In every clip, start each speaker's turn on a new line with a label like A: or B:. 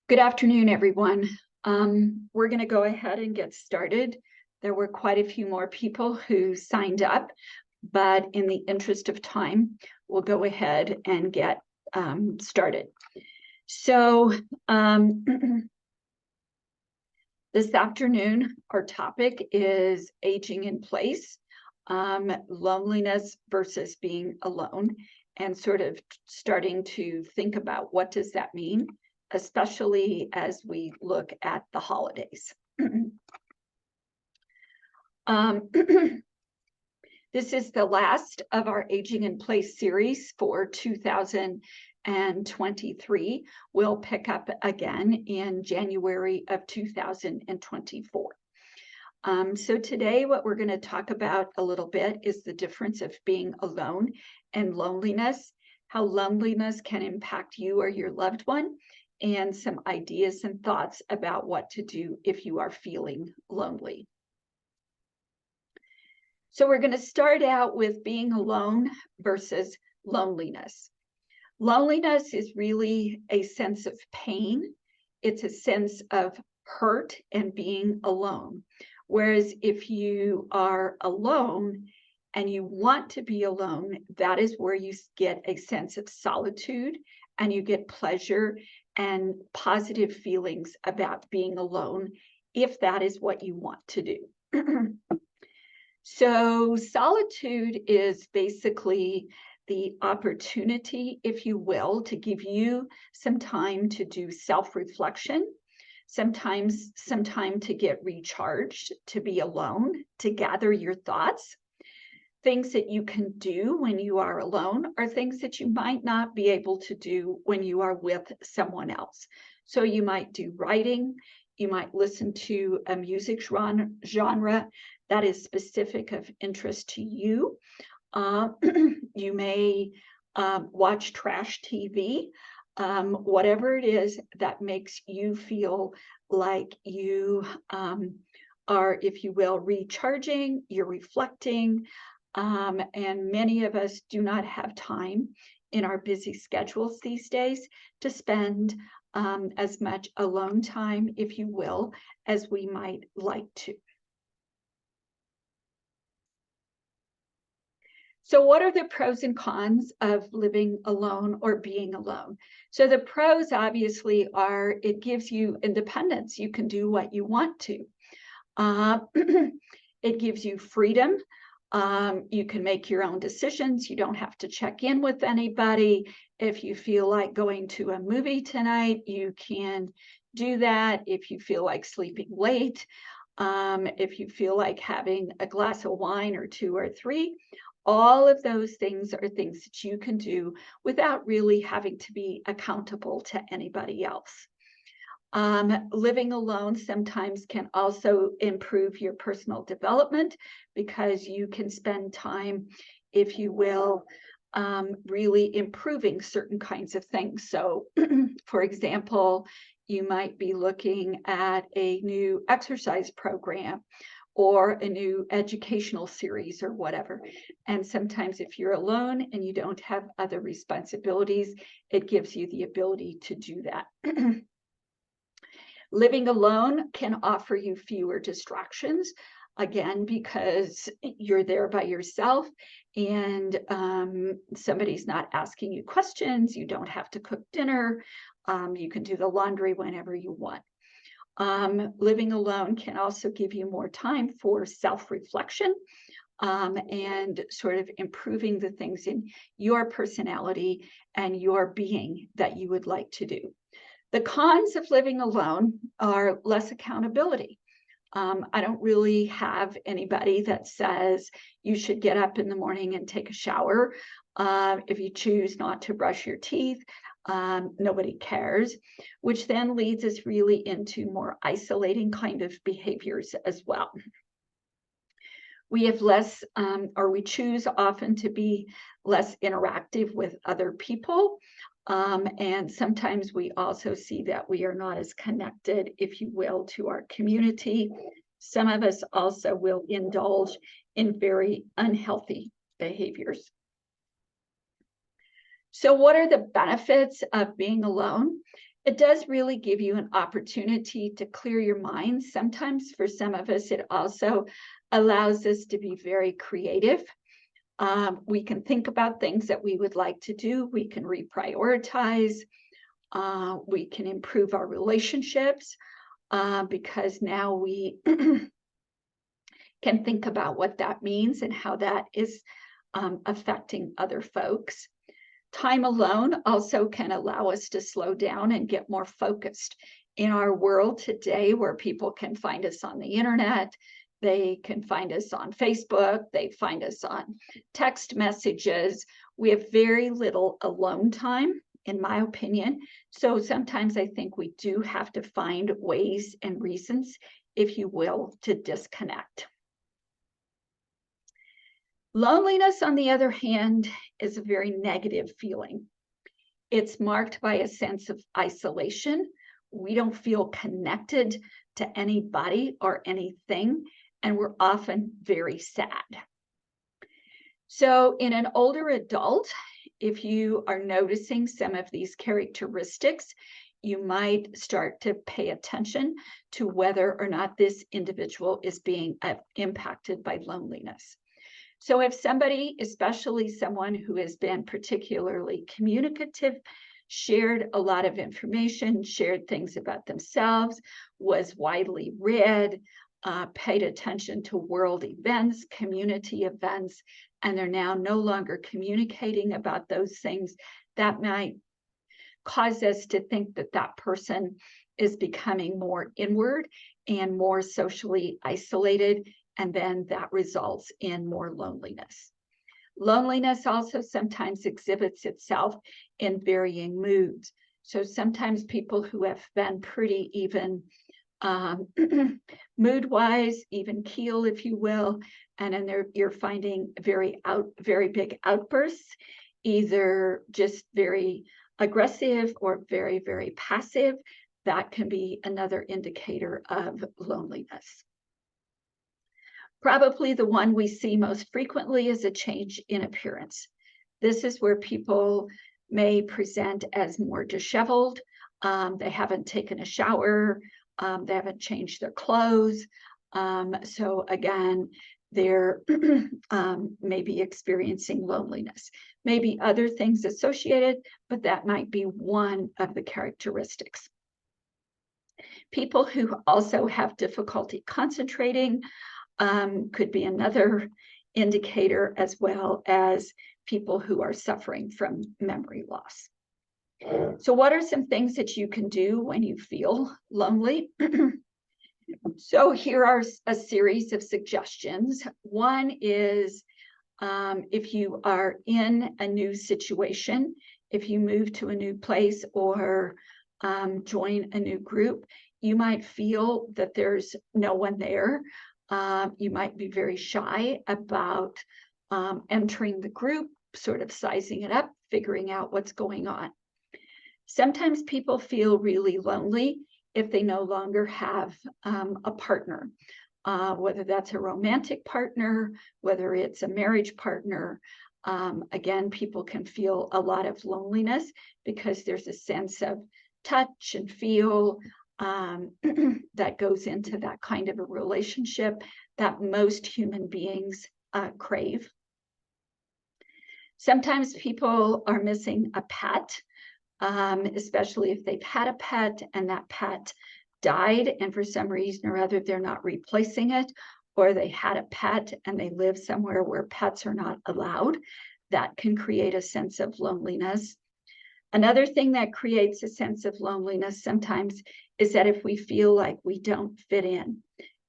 A: Good afternoon, everyone. We're going to go ahead and get started. There were quite a few more people who signed up, but in the interest of time, we'll go ahead and get started. So this afternoon, our topic is aging in place, loneliness versus being alone, and sort of starting to think about what does that mean, especially as we look at the holidays. This is the last of our Aging in Place series for 2023. We'll pick up again in January of 2024. So today what we're going to talk about a little bit is the difference of being alone and loneliness, how loneliness can impact you or your loved one, and some ideas and thoughts about what to do if you are feeling lonely. So we're going to start out with being alone versus loneliness. Loneliness is really a sense of pain. It's a sense of hurt and being alone. Whereas if you are alone and you want to be alone, that is where you get a sense of solitude and you get pleasure and positive feelings about being alone, if that is what you want to do. So solitude is basically the opportunity, if you will, to give you some time to do self-reflection, sometimes some time to get recharged, to be alone, to gather your thoughts. Things that you can do when you are alone are things that you might not be able to do when you are with someone else. So you might do writing, you might listen to a music genre that is specific of interest to you. You may watch trash TV, whatever it is that makes you feel like you are, if you will, recharging, you're reflecting, and many of us do not have time in our busy schedules these days to spend as much alone time, if you will, as we might like to. So what are the pros and cons of living alone or being alone? So the pros obviously are it gives you independence. You can do what you want to. It gives you freedom. You can make your own decisions. You don't have to check in with anybody. If you feel like going to a movie tonight, you can do that. If you feel like sleeping late, if you feel like having a glass of wine or two or three, all of those things are things that you can do without really having to be accountable to anybody else. Living alone sometimes can also improve your personal development because you can spend time, if you will, really improving certain kinds of things. So, for example, you might be looking at a new exercise program or a new educational series or whatever. And sometimes if you're alone and you don't have other responsibilities, it gives you the ability to do that. Living alone can offer you fewer distractions, again, because you're there by yourself and somebody's not asking you questions. You don't have to cook dinner. You can do the laundry whenever you want. Living alone can also give you more time for self-reflection and sort of improving the things in your personality and your being that you would like to do. The cons of living alone are less accountability. I don't really have anybody that says you should get up in the morning and take a shower. If you choose not to brush your teeth, nobody cares, which then leads us really into more isolating kind of behaviors as well. We have less, or we choose often to be less interactive with other people. And sometimes we also see that we are not as connected, if you will, to our community. Some of us also will indulge in very unhealthy behaviors. So what are the benefits of being alone? It does really give you an opportunity to clear your mind. Sometimes for some of us, it also allows us to be very creative. We can think about things that we would like to do. We can reprioritize. We can improve our relationships because now we can think about what that means and how that is affecting other folks. Time alone also can allow us to slow down and get more focused. In our world today, where people can find us on the internet, they can find us on Facebook, they find us on text messages. We have very little alone time, in my opinion. So sometimes I think we do have to find ways and reasons, if you will, to disconnect. Loneliness, on the other hand, is a very negative feeling. It's marked by a sense of isolation. We don't feel connected to anybody or anything, and we're often very sad. So in an older adult, if you are noticing some of these characteristics, you might start to pay attention to whether or not this individual is being impacted by loneliness. So if somebody, especially someone who has been particularly communicative, shared a lot of information, shared things about themselves, was widely read, paid attention to world events, community events, and they're now no longer communicating about those things, that might cause us to think that that person is becoming more inward and more socially isolated, and then that results in more loneliness. Loneliness also sometimes exhibits itself in varying moods. So sometimes people who have been pretty even mood-wise, even keel, if you will, and then you're finding very big outbursts, either just very aggressive or very, very passive. That can be another indicator of loneliness. Probably the one we see most frequently is a change in appearance. This is where people may present as more disheveled. They haven't taken a shower. They haven't changed their clothes. So again, they're maybe experiencing loneliness. Maybe other things associated, but that might be one of the characteristics. People who also have difficulty concentrating could be another indicator, as well as people who are suffering from memory loss. So what are some things that you can do when you feel lonely? So here are a series of suggestions. One is if you are in a new situation, if you move to a new place or join a new group, you might feel that there's no one there. You might be very shy about entering the group, sort of sizing it up, figuring out what's going on. Sometimes people feel really lonely if they no longer have a partner, whether that's a romantic partner, whether it's a marriage partner. Again, people can feel a lot of loneliness because there's a sense of touch and feel that goes into that kind of a relationship that most human beings crave. Sometimes people are missing a pet, especially if they've had a pet and that pet died, and for some reason or other they're not replacing it, or they had a pet and they live somewhere where pets are not allowed. That can create a sense of loneliness. Another thing that creates a sense of loneliness sometimes is that if we feel like we don't fit in,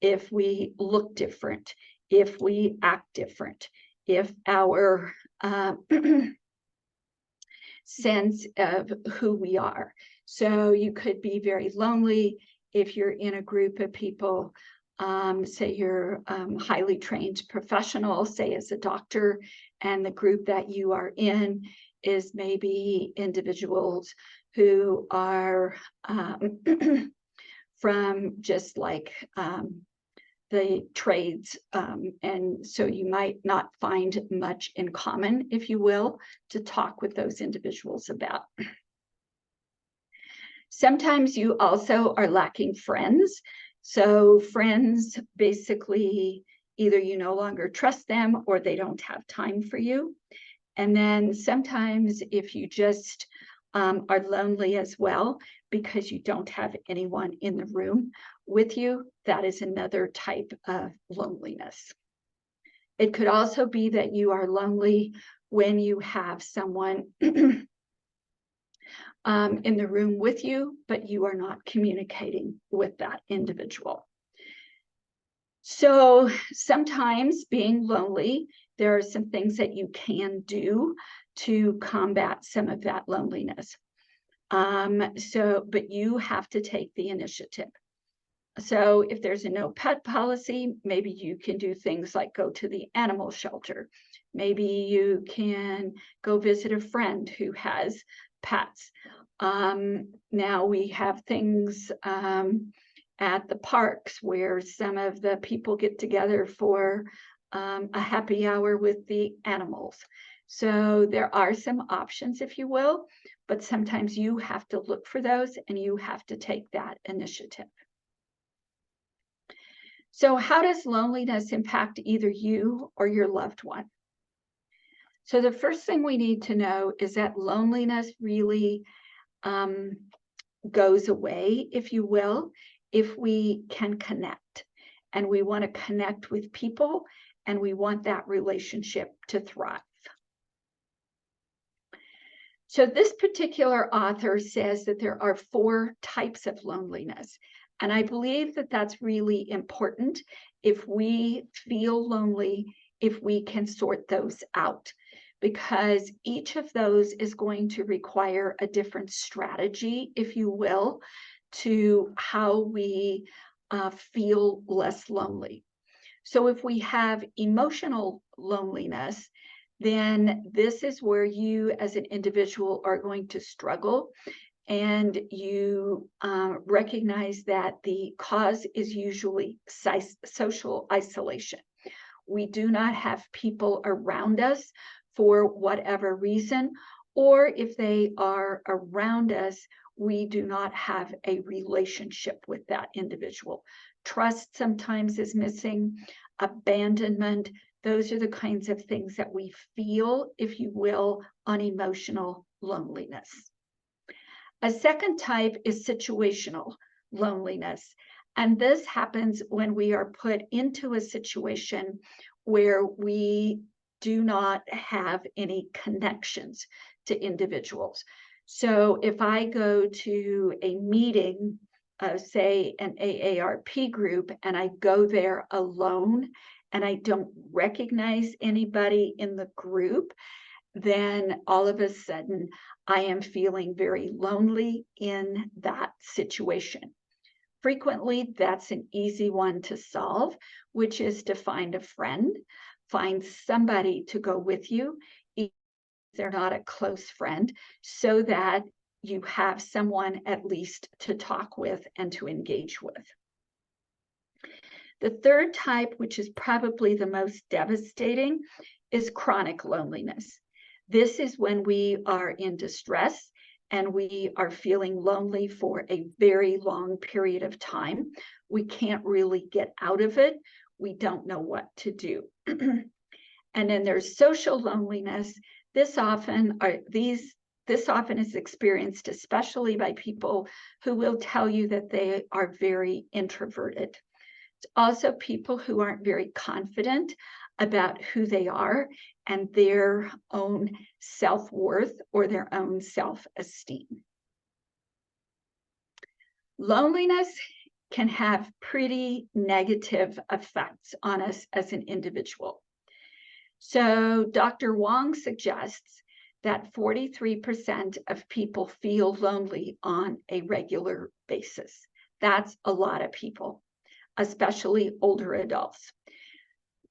A: if we look different, if we act different, if our sense of who we are. So you could be very lonely if you're in a group of people, say you're highly trained professional, say as a doctor, and the group that you are in is maybe individuals who are from just like the trades, and so you might not find much in common, if you will, to talk with those individuals about. Sometimes you also are lacking friends. So friends, basically, either you no longer trust them or they don't have time for you. And then sometimes if you just are lonely as well because you don't have anyone in the room with you, that is another type of loneliness. It could also be that you are lonely when you have someone in the room with you, but you are not communicating with that individual. So sometimes being lonely, there are some things that you can do to combat some of that loneliness. But you have to take the initiative. So if there's a no pet policy, maybe you can do things like go to the animal shelter. Maybe you can go visit a friend who has pets. Now we have things at the parks where some of the people get together for a happy hour with the animals. So there are some options, if you will, but sometimes you have to look for those and you have to take that initiative. So how does loneliness impact either you or your loved one? So the first thing we need to know is that loneliness really goes away, if you will, if we can connect. And we want to connect with people and we want that relationship to thrive. So this particular author says that there are 4 types of loneliness. And I believe that that's really important if we feel lonely, if we can sort those out, because each of those is going to require a different strategy, if you will, to how we feel less lonely. So if we have emotional loneliness, then this is where you as an individual are going to struggle, and you recognize that the cause is usually social isolation. We do not have people around us for whatever reason, or if they are around us, we do not have a relationship with that individual. Trust sometimes is missing, abandonment. Those are the kinds of things that we feel, if you will, on emotional loneliness. A second type is situational loneliness. And this happens when we are put into a situation where we do not have any connections to individuals. So if I go to a meeting, say an AARP group, and I go there alone and I don't recognize anybody in the group, then all of a sudden I am feeling very lonely in that situation. Frequently, that's an easy one to solve, which is to find a friend, find somebody to go with you, if they're not a close friend, so that you have someone at least to talk with and to engage with. The third type, which is probably the most devastating, is chronic loneliness. This is when we are in distress and we are feeling lonely for a very long period of time. We can't really get out of it. We don't know what to do. And then there's social loneliness. This often is experienced especially by people who will tell you that they are very introverted. It's also people who aren't very confident about who they are and their own self-worth or their own self-esteem. Loneliness can have pretty negative effects on us as an individual. So Dr. Wong suggests that 43% of people feel lonely on a regular basis. That's a lot of people, especially older adults.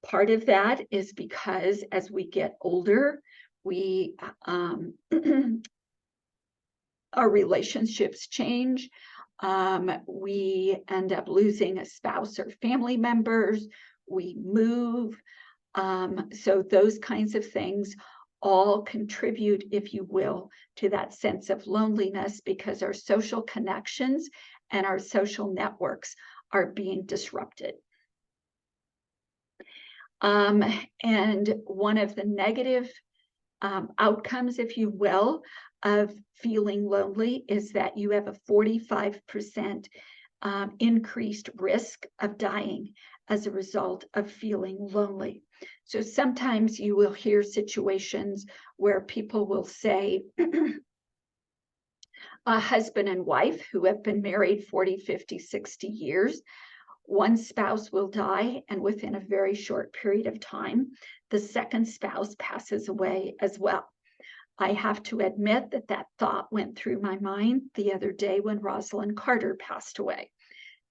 A: Part of that is because as we get older, we our relationships change. We end up losing a spouse or family members. We move. So those kinds of things all contribute, if you will, to that sense of loneliness, because our social connections and our social networks are being disrupted. And one of the negative outcomes, if you will, of feeling lonely is that you have a 45% increased risk of dying as a result of feeling lonely. So sometimes you will hear situations where people will say, a husband and wife who have been married 40, 50, 60 years, one spouse will die, and within a very short period of time, the second spouse passes away as well. I have to admit that that thought went through my mind the other day when Rosalind Carter passed away.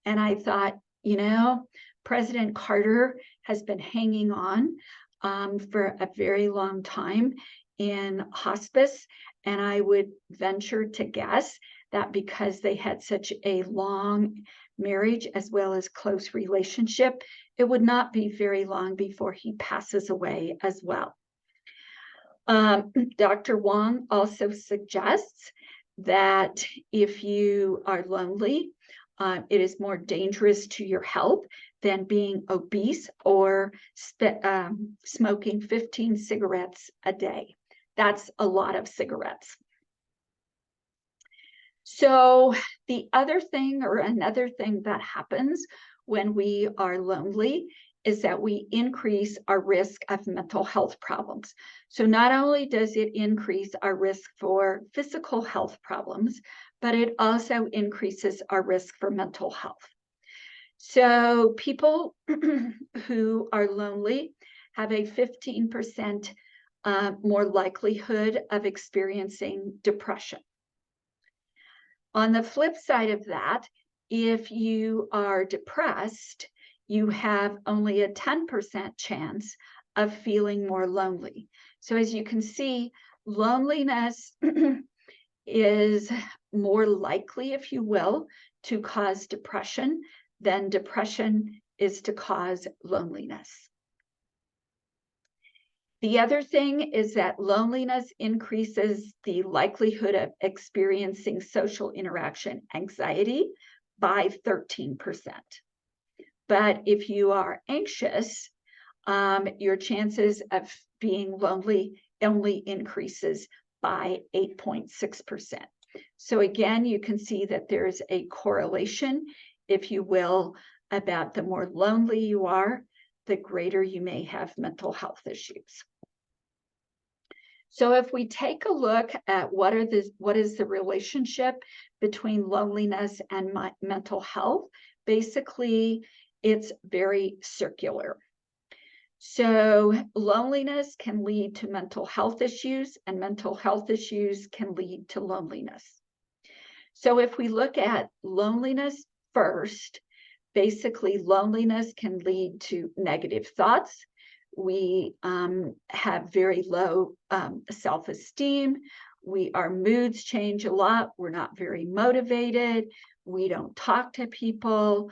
A: And I thought, you know, President Carter has been hanging on for a very long time in hospice. And I would venture to guess that because they had such a long marriage as well as close relationship, it would not be very long before he passes away as well. Dr. Wong also suggests that if you are lonely, it is more dangerous to your health than being obese or smoking 15 cigarettes a day. That's a lot of cigarettes. So the other thing, or another thing that happens when we are lonely, is that we increase our risk of mental health problems. So not only does it increase our risk for physical health problems, but it also increases our risk for mental health. So people who are lonely have a 15% more likelihood of experiencing depression. On the flip side of that, if you are depressed, you have only a 10% chance of feeling more lonely. So as you can see, loneliness is more likely, if you will, to cause depression than depression is to cause loneliness. The other thing is that loneliness increases the likelihood of experiencing social interaction anxiety by 13%. But if you are anxious, your chances of being lonely only increases by 8.6%. So again, you can see that there's a correlation, if you will, about the more lonely you are, the greater you may have mental health issues. So if we take a look at what is the relationship between loneliness and mental health, basically it's very circular. So loneliness can lead to mental health issues, and mental health issues can lead to loneliness. So if we look at loneliness first, basically loneliness can lead to negative thoughts. We have very low self-esteem. Our moods change a lot. We're not very motivated. We don't talk to people.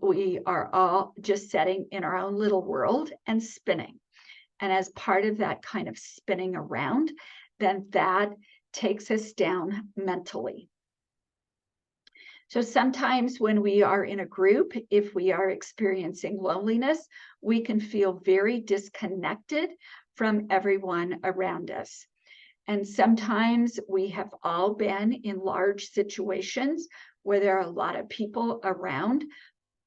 A: We are all just sitting in our own little world and spinning. And as part of that kind of spinning around, then that takes us down mentally. So sometimes when we are in a group, if we are experiencing loneliness, we can feel very disconnected from everyone around us. And sometimes we have all been in large situations where there are a lot of people around,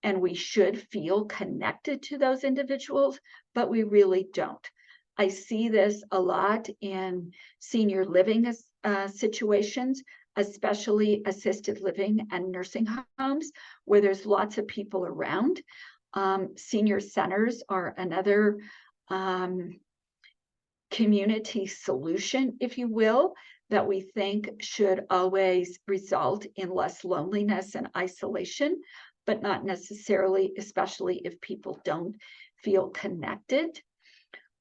A: and we should feel connected to those individuals, but we really don't. I see this a lot in senior living situations, especially assisted living and nursing homes, where there's lots of people around. Senior centers are another community solution, if you will, that we think should always result in less loneliness and isolation, but not necessarily, especially if people don't feel connected.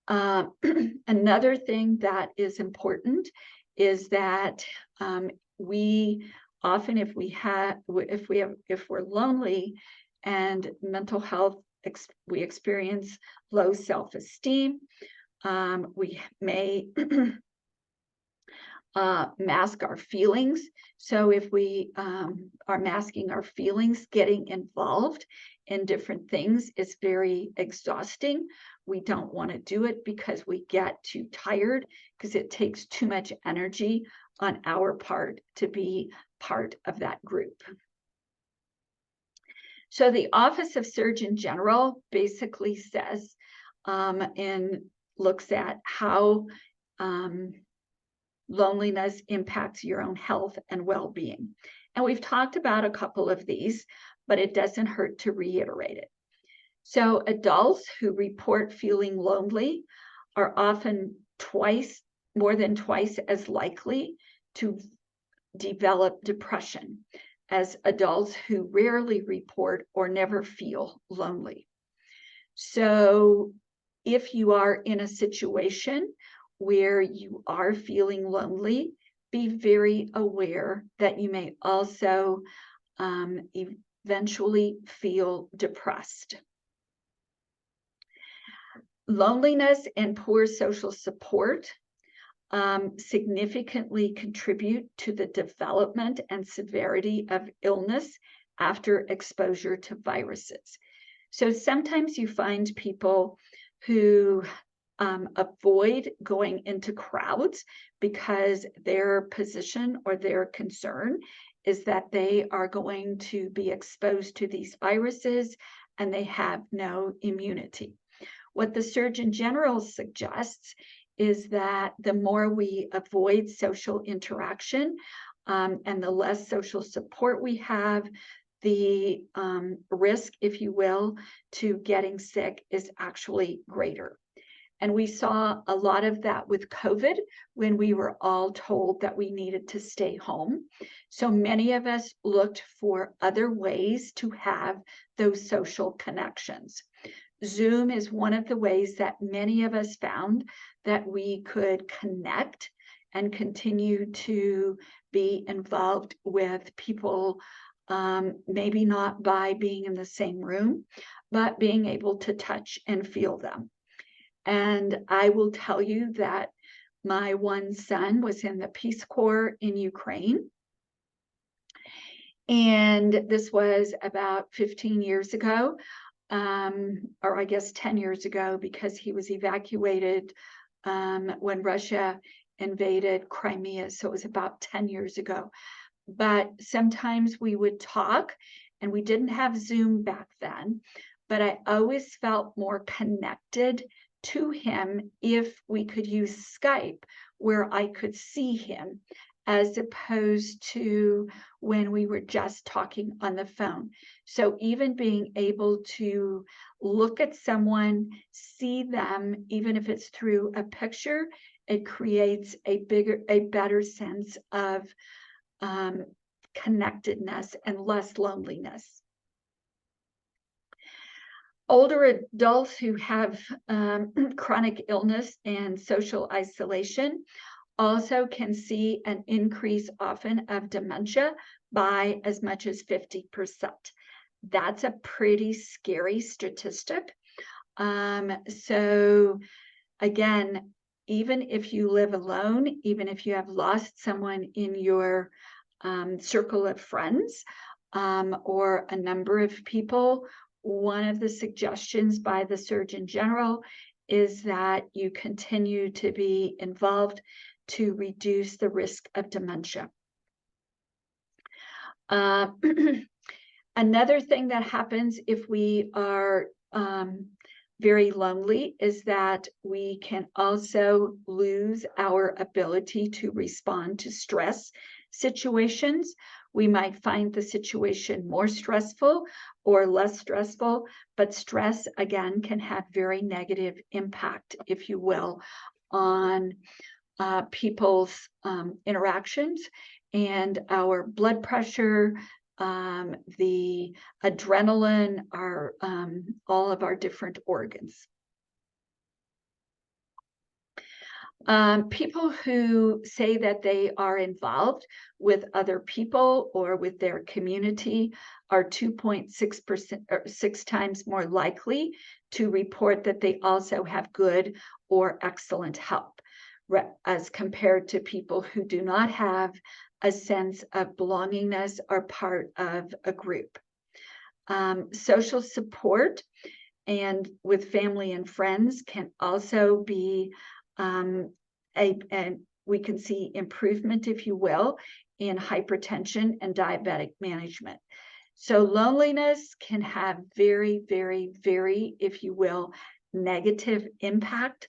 A: Another thing that is important is that we often, if we're lonely and mental health, we experience low self-esteem. We may mask our feelings. So if we are masking our feelings, getting involved in different things is very exhausting. We don't want to do it because we get too tired, because it takes too much energy on our part to be part of that group. So the Office of Surgeon General basically says and looks at how loneliness impacts your own health and well-being. And we've talked about a couple of these, but it doesn't hurt to reiterate it. So adults who report feeling lonely are often more than twice as likely to develop depression as adults who rarely report or never feel lonely. So if you are in a situation where you are feeling lonely, be very aware that you may also eventually feel depressed. Loneliness and poor social support significantly contribute to the development and severity of illness after exposure to viruses. So sometimes you find people who avoid going into crowds because their position or their concern is that they are going to be exposed to these viruses and they have no immunity. What the Surgeon General suggests is that the more we avoid social interaction and the less social support we have, the risk, if you will, to getting sick is actually greater. And we saw a lot of that with COVID when we were all told that we needed to stay home. So many of us looked for other ways to have those social connections. Zoom is one of the ways that many of us found that we could connect and continue to be involved with people, maybe not by being in the same room, but being able to touch and feel them. And I will tell you that my one son was in the Peace Corps in Ukraine. And this was about 15 years ago. Or I guess 10 years ago, because he was evacuated when Russia invaded Crimea. So it was about 10 years ago. But sometimes we would talk, and we didn't have Zoom back then, but I always felt more connected to him if we could use Skype, where I could see him, as opposed to when we were just talking on the phone. So even being able to look at someone, see them, even if it's through a picture, it creates a better sense of connectedness and less loneliness. Older adults who have chronic illness and social isolation also can see an increase often of dementia by as much as 50%. That's a pretty scary statistic. So again, even if you live alone, even if you have lost someone in your circle of friends or a number of people, one of the suggestions by the Surgeon General is that you continue to be involved to reduce the risk of dementia. Another thing that happens if we are very lonely is that we can also lose our ability to respond to stress situations. We might find the situation more stressful or less stressful, but stress, again, can have very negative impact, if you will, on people's interactions and our blood pressure, the adrenaline, all of our different organs. People who say that they are involved with other people or with their community are 2.6% or 6 times more likely to report that they also have good or excellent help, as compared to people who do not have a sense of belongingness or part of a group. Social support and with family and friends can also be and we can see improvement, if you will, in hypertension and diabetic management. So loneliness can have very, very, very, if you will, negative impact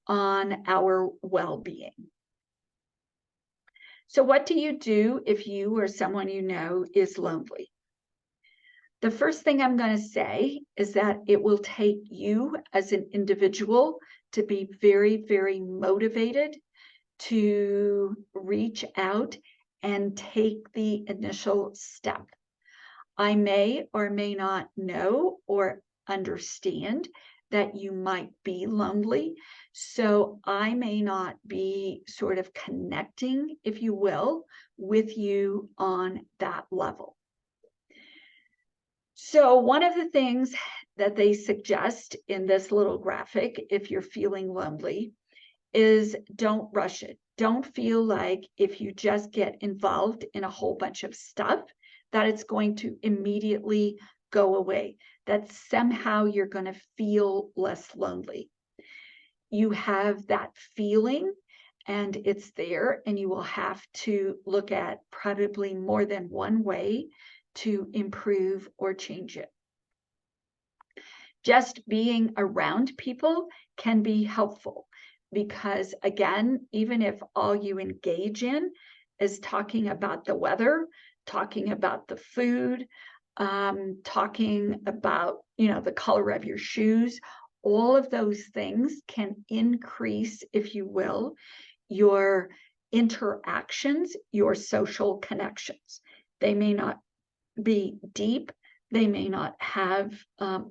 A: on our well-being. So what do you do if you or someone you know is lonely? The first thing I'm going to say is that it will take you as an individual to be very, very motivated to reach out and take the initial step. I may or may not know or understand that you might be lonely, so I may not be sort of connecting, if you will, with you on that level. So one of the things that they suggest in this little graphic, if you're feeling lonely, is don't rush it. Don't feel like if you just get involved in a whole bunch of stuff, that it's going to immediately go away, that somehow you're going to feel less lonely. You have that feeling and it's there, and you will have to look at probably more than one way to improve or change it. Just being around people can be helpful because, again, even if all you engage in is talking about the weather, talking about the food, talking about, the color of your shoes, all of those things can increase, if you will, your interactions, your social connections. They may not be deep, they may not have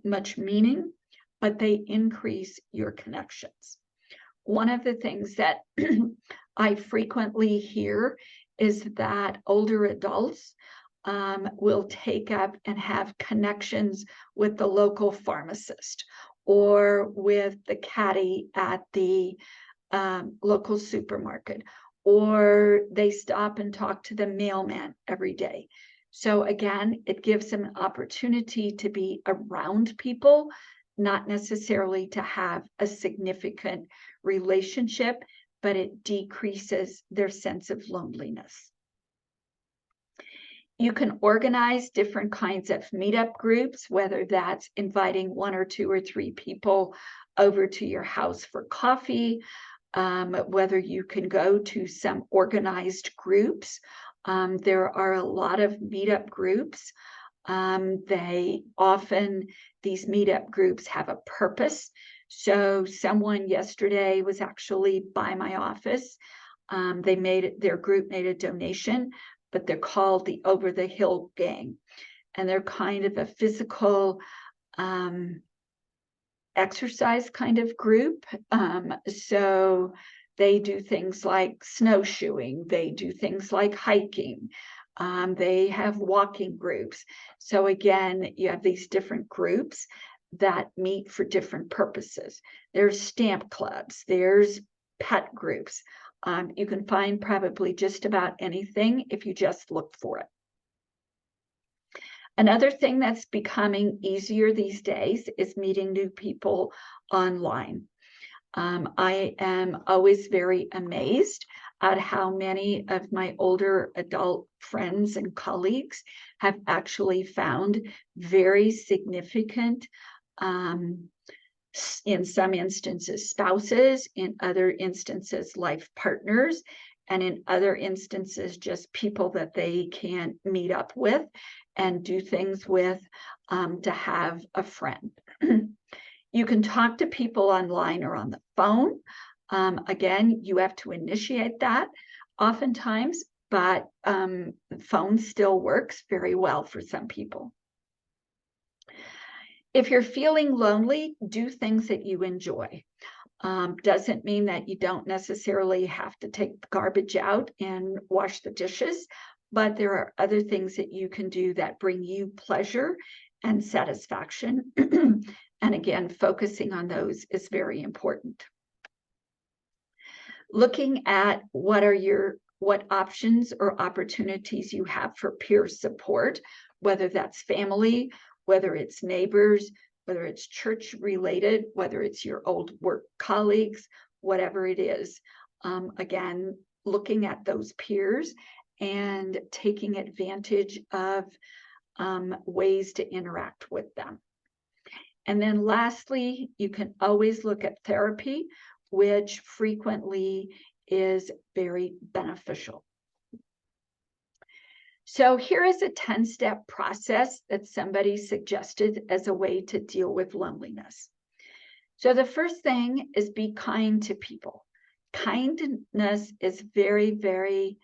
A: much meaning, but they increase your connections. One of the things that I frequently hear is that older adults will take up and have connections with the local pharmacist or with the caddy at the local supermarket, or they stop and talk to the mailman every day. So again, it gives them an opportunity to be around people, not necessarily to have a significant relationship, but it decreases their sense of loneliness. You can organize different kinds of meetup groups, whether that's inviting 1 or 2 or 3 people over to your house for coffee, whether you can go to some organized groups. There are a lot of meetup groups. These meetup groups have a purpose. So someone yesterday was actually by my office. Their group made a donation, but they're called the Over the Hill Gang. And they're kind of a physical exercise kind of group. So they do things like snowshoeing, they do things like hiking, they have walking groups. So again, you have these different groups that meet for different purposes. There's stamp clubs, there's pet groups. You can find probably just about anything if you just look for it. Another thing that's becoming easier these days is meeting new people online. I am always very amazed at how many of my older adult friends and colleagues have actually found very significant, in some instances, spouses, in other instances, life partners, and in other instances, just people that they can meet up with and do things with, to have a friend. You can talk to people online or on the phone. Again, you have to initiate that oftentimes, but phone still works very well for some people. If you're feeling lonely, do things that you enjoy. Doesn't mean that you don't necessarily have to take the garbage out and wash the dishes, but there are other things that you can do that bring you pleasure and satisfaction. And again, focusing on those is very important. Looking at what options or opportunities you have for peer support, whether that's family, whether it's neighbors, whether it's church related, whether it's your old work colleagues, whatever it is. Again, looking at those peers and taking advantage of ways to interact with them. And then lastly, you can always look at therapy, which frequently is very beneficial. So here is a 10-step process that somebody suggested as a way to deal with loneliness. So the first thing is be kind to people. Kindness is very, very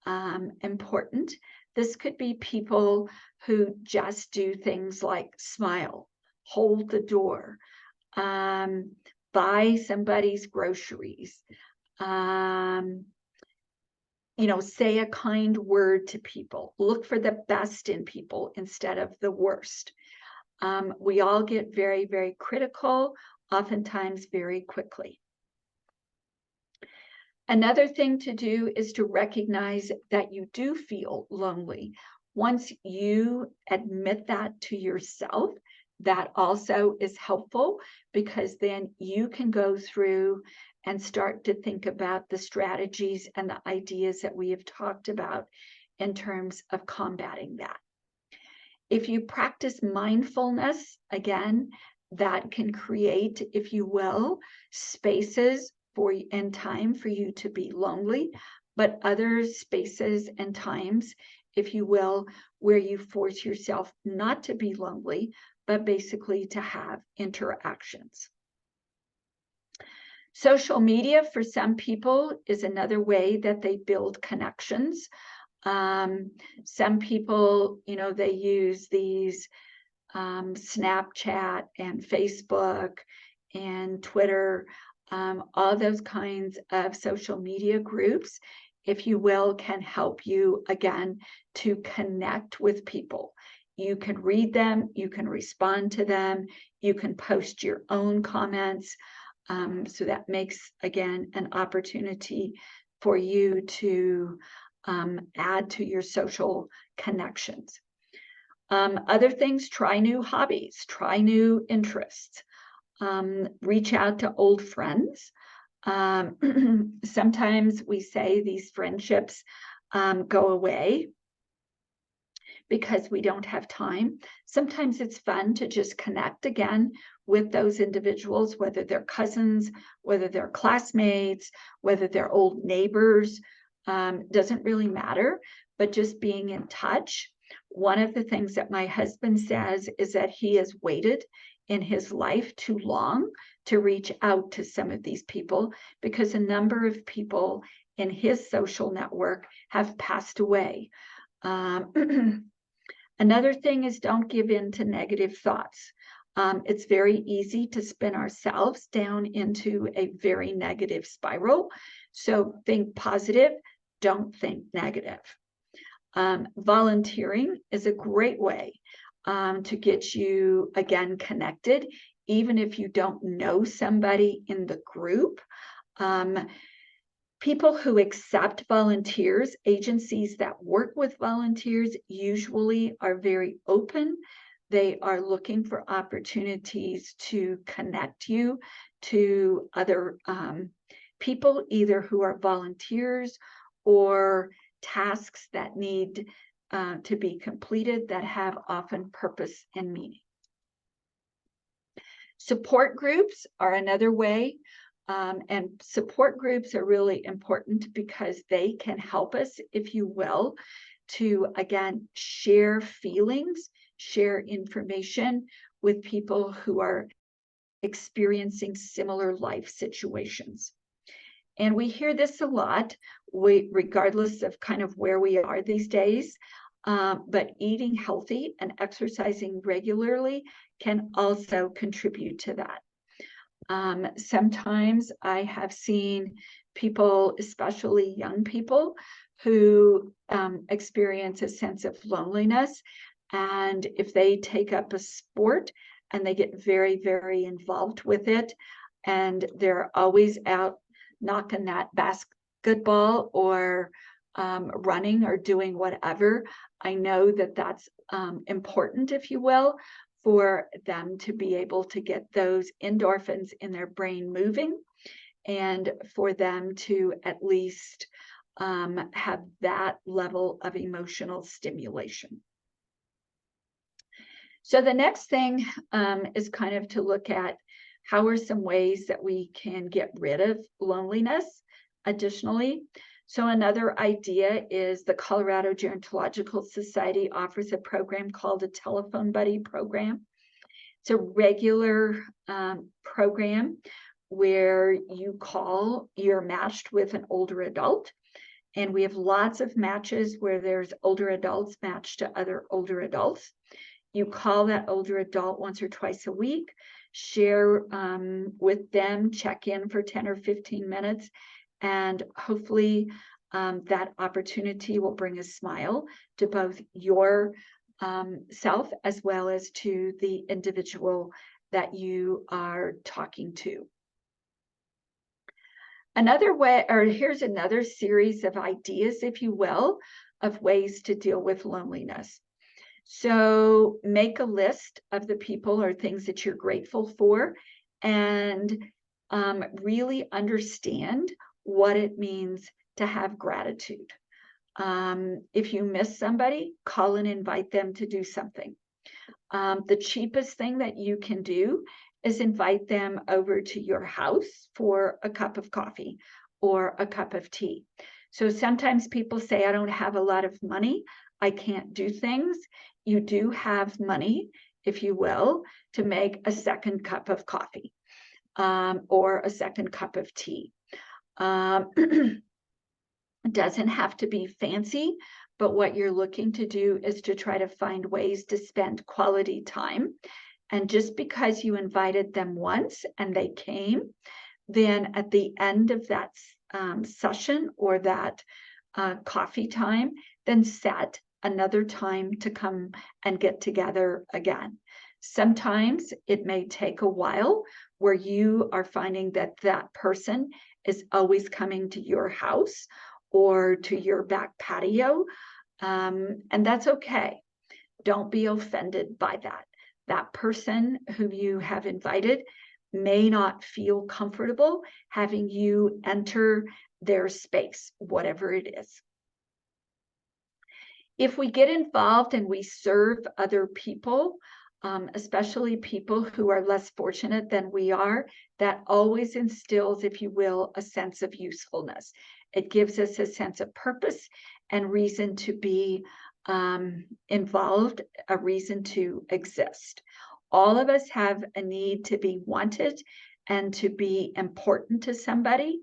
A: important. This could be people who just do things like smile, hold the door, buy somebody's groceries, say a kind word to people, look for the best in people instead of the worst. We all get very, very critical, oftentimes very quickly. Another thing to do is to recognize that you do feel lonely. Once you admit that to yourself, that also is helpful, because then you can go through and start to think about the strategies and the ideas that we have talked about in terms of combating that. If you practice mindfulness, again, that can create, if you will, spaces and time for you to be lonely, but other spaces and times, if you will, where you force yourself not to be lonely, but basically to have interactions. Social media for some people is another way that they build connections. Some people, they use these Snapchat and Facebook and Twitter, all those kinds of social media groups, if you will, can help you, again, to connect with people. You can read them, you can respond to them, you can post your own comments. So that makes, again, an opportunity for you to add to your social connections. Other things, try new hobbies, try new interests. Reach out to old friends. Sometimes we say these friendships go away because we don't have time. Sometimes it's fun to just connect again with those individuals, whether they're cousins, whether they're classmates, whether they're old neighbors, doesn't really matter, but just being in touch. One of the things that my husband says is that he has waited in his life too long to reach out to some of these people, because a number of people in his social network have passed away. Another thing is, don't give in to negative thoughts. It's very easy to spin ourselves down into a very negative spiral. So think positive, don't think negative. Volunteering is a great way to get you, again, connected, even if you don't know somebody in the group. People who accept volunteers, agencies that work with volunteers, usually are very open. They are looking for opportunities to connect you to other people, either who are volunteers or tasks that need to be completed that have often purpose and meaning. Support groups are another way. And support groups are really important because they can help us, if you will, to, again, share feelings, share information with people who are experiencing similar life situations. And we hear this a lot, regardless of kind of where we are these days, but eating healthy and exercising regularly can also contribute to that. Sometimes I have seen people, especially young people, who experience a sense of loneliness. And if they take up a sport and they get very, very involved with it, and they're always out knocking that basketball or running or doing whatever, I know that that's important, if you will, for them to be able to get those endorphins in their brain moving, and for them to at least have that level of emotional stimulation. So the next thing is kind of to look at how are some ways that we can get rid of loneliness additionally. So another idea is the Colorado Gerontological Society offers a program called a Telephone Buddy program. It's a regular program where you call, you're matched with an older adult. And we have lots of matches where there's older adults matched to other older adults. You call that older adult once or twice a week, share with them, check in for 10 or 15 minutes, and hopefully that opportunity will bring a smile to both your self as well as to the individual that you are talking to. Another way, or here's another series of ideas, if you will, of ways to deal with loneliness. So make a list of the people or things that you're grateful for, and really understand what it means to have gratitude. If you miss somebody, call and invite them to do something. The cheapest thing that you can do is invite them over to your house for a cup of coffee or a cup of tea. So sometimes people say, I don't have a lot of money, I can't do things. You do have money, if you will, to make a second cup of coffee or a second cup of tea. It doesn't have to be fancy, but what you're looking to do is to try to find ways to spend quality time. And just because you invited them once and they came, then at the end of that session or that coffee time, then set another time to come and get together again. Sometimes it may take a while where you are finding that that person is always coming to your house or to your back patio, and that's okay. Don't be offended by that. That person who you have invited may not feel comfortable having you enter their space, whatever it is. If we get involved and we serve other people, especially people who are less fortunate than we are, that always instills, if you will, a sense of usefulness. It gives us a sense of purpose and reason to be involved, a reason to exist. All of us have a need to be wanted and to be important to somebody.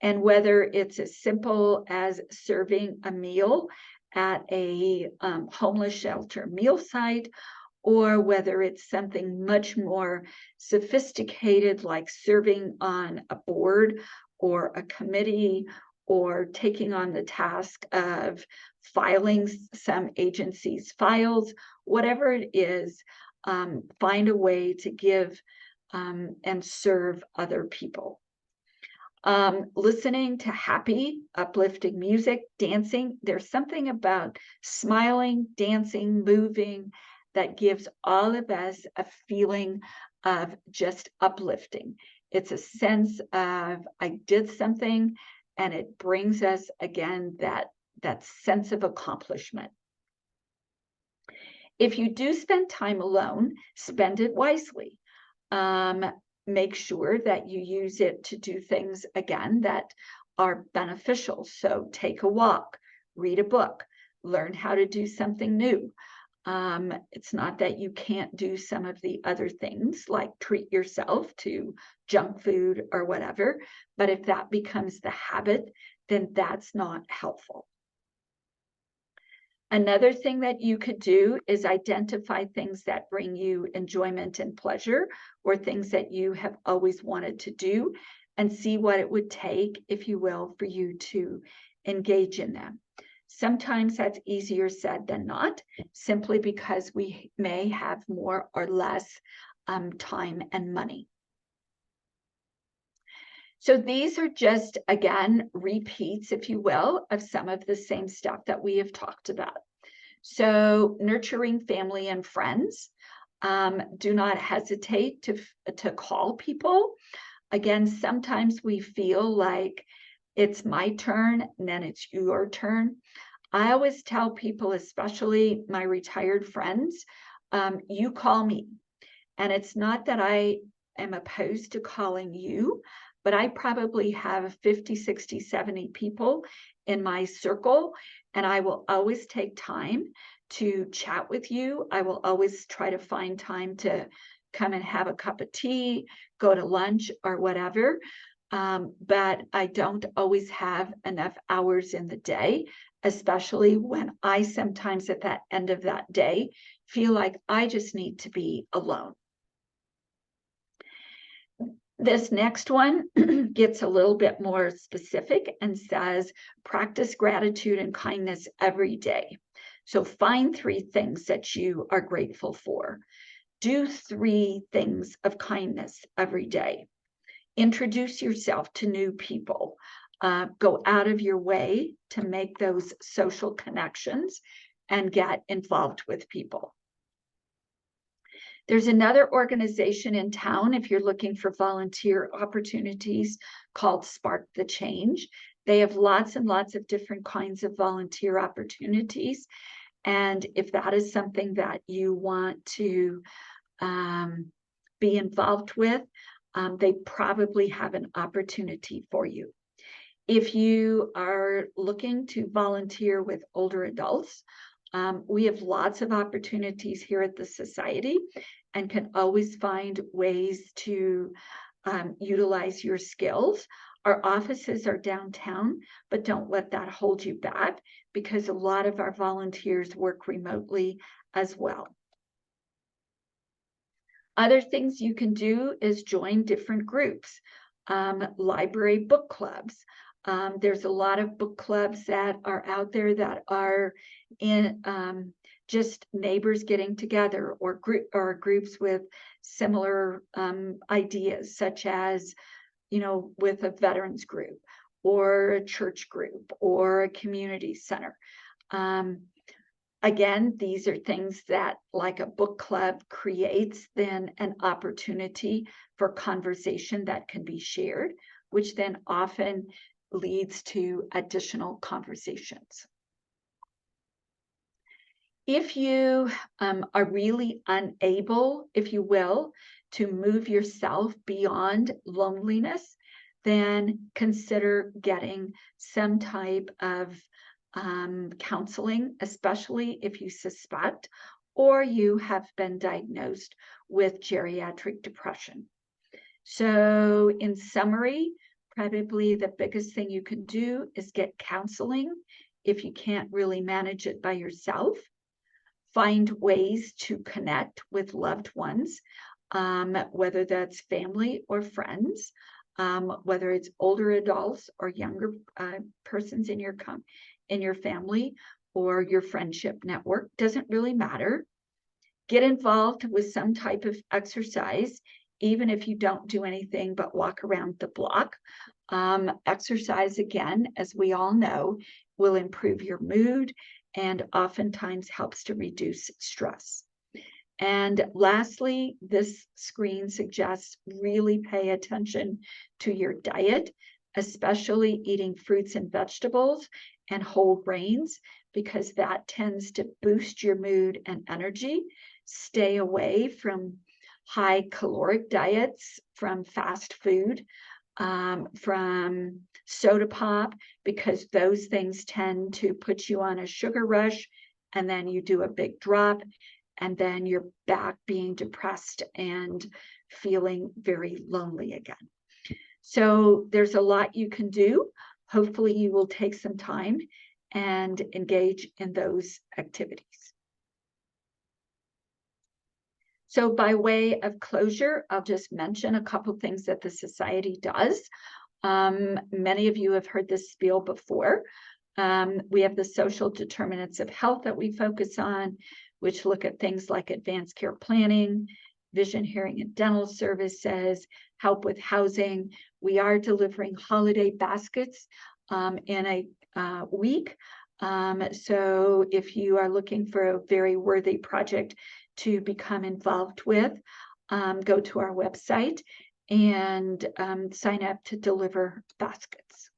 A: And whether it's as simple as serving a meal at a homeless shelter meal site, or whether it's something much more sophisticated like serving on a board or a committee, or taking on the task of filing some agency's files, whatever it is, find a way to give and serve other people. Listening to happy, uplifting music, dancing. There's something about smiling, dancing, moving that gives all of us a feeling of just uplifting. It's a sense of I did something, and it brings us again that sense of accomplishment. If you do spend time alone, spend it wisely. Make sure that you use it to do things, again, that are beneficial. So take a walk, read a book, learn how to do something new. It's not that you can't do some of the other things like treat yourself to junk food or whatever, but if that becomes the habit, then that's not helpful. Another thing that you could do is identify things that bring you enjoyment and pleasure, or things that you have always wanted to do, and see what it would take, if you will, for you to engage in them. Sometimes that's easier said than not, simply because we may have more or less time and money. So these are just, again, repeats, if you will, of some of the same stuff that we have talked about. So nurturing family and friends. Do not hesitate to call people. Again, sometimes we feel like it's my turn and then it's your turn. I always tell people, especially my retired friends, you call me. And it's not that I am opposed to calling you, but I probably have 50, 60, 70 people in my circle, and I will always take time to chat with you. I will always try to find time to come and have a cup of tea, go to lunch or whatever. But I don't always have enough hours in the day, especially when I sometimes at that end of that day feel like I just need to be alone. This next one gets a little bit more specific and says, practice gratitude and kindness every day. So find 3 things that you are grateful for. Do 3 things of kindness every day. Introduce yourself to new people. Go out of your way to make those social connections and get involved with people. There's another organization in town, if you're looking for volunteer opportunities, called Spark the Change. They have lots and lots of different kinds of volunteer opportunities. And if that is something that you want to be involved with, they probably have an opportunity for you. If you are looking to volunteer with older adults, we have lots of opportunities here at the Society and can always find ways to utilize your skills. Our offices are downtown, but don't let that hold you back, because a lot of our volunteers work remotely as well. Other things you can do is join different groups, library book clubs. There's a lot of book clubs that are out there that are in just neighbors getting together, or groups with similar ideas, such as, with a veterans group or a church group or a community center. Again, these are things that, like a book club, creates then an opportunity for conversation that can be shared, which then often leads to additional conversations. If you are really unable, if you will, to move yourself beyond loneliness, then consider getting some type of counseling, especially if you suspect or you have been diagnosed with geriatric depression. So in summary, probably the biggest thing you can do is get counseling if you can't really manage it by yourself. Find ways to connect with loved ones, whether that's family or friends, whether it's older adults or younger persons in your family or your friendship network, doesn't really matter. Get involved with some type of exercise, even if you don't do anything but walk around the block. Exercise, again, as we all know, will improve your mood and oftentimes helps to reduce stress. And lastly, this screen suggests really pay attention to your diet, especially eating fruits and vegetables and whole grains, because that tends to boost your mood and energy. Stay away from high caloric diets, from fast food, from soda pop, because those things tend to put you on a sugar rush, and then you do a big drop, and then you're back being depressed and feeling very lonely again. So there's a lot you can do. Hopefully you will take some time and engage in those activities. So by way of closure, I'll just mention a couple things that the Society does. Many of you have heard this spiel before. We have the social determinants of health that we focus on, which look at things like advanced care planning, vision, hearing, and dental services, help with housing. We are delivering holiday baskets in a week. So if you are looking for a very worthy project to become involved with, go to our website and sign up to deliver baskets.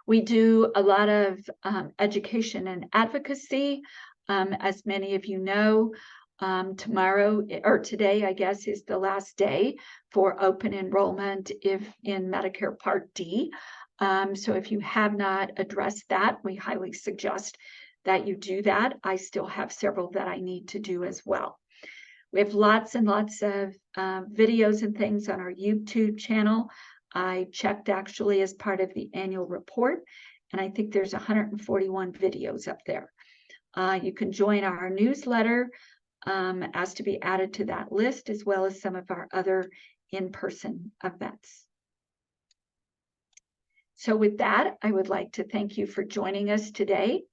A: We do a lot of education and advocacy. As many of you know, tomorrow, or today, I guess, is the last day for open enrollment in Medicare Part D. So if you have not addressed that, we highly suggest that you do that. I still have several that I need to do as well. We have lots and lots of videos and things on our YouTube channel. I checked actually as part of the annual report, and I think there's 141 videos up there. You can join our newsletter as to be added to that list, as well as some of our other in-person events. So with that, I would like to thank you for joining us today.